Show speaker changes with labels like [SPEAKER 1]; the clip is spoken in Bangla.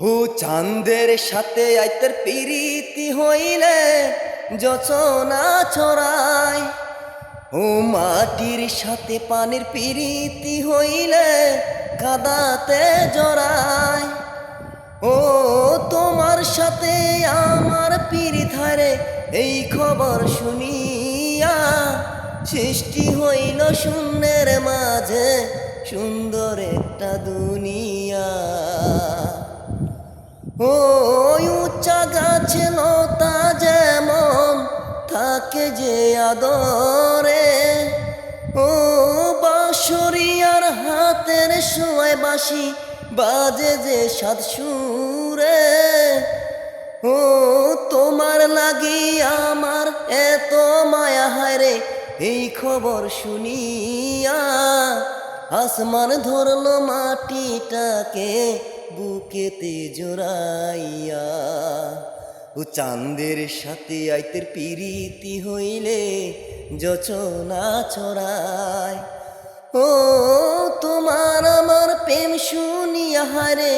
[SPEAKER 1] ও চাঁদের সাথে আইতের প্রীতি হইলে যোচনা ছড়ায়। ও মাটির সাথে পানির প্রীতি হইলে কাদাতে জড়ায়। ও তোমার সাথে আমার পীড়িত হারে এই খবর শুনিয়া সৃষ্টি হইল শূন্যের মাঝে সুন্দর একটা দুনিয়া। ও উচ্চা গাছে লতা যেমন থাকে যে আদরে, ও বাঁশরিয়ার হাতের শোয় বাঁশি বাজে যে সাত সুরে। ও তোমার লাগি আমার এত মায়া হায়রে এই খবর শুনিয়া আসমান ধরলো মাটিটাকে বুকেতে জোড়াইয়া। ও চাঁদের সাথে আইতের প্রীতি হইলে যোচনা ছড়ায়। ও তোমার আমার প্রেম শুনিয়া হারে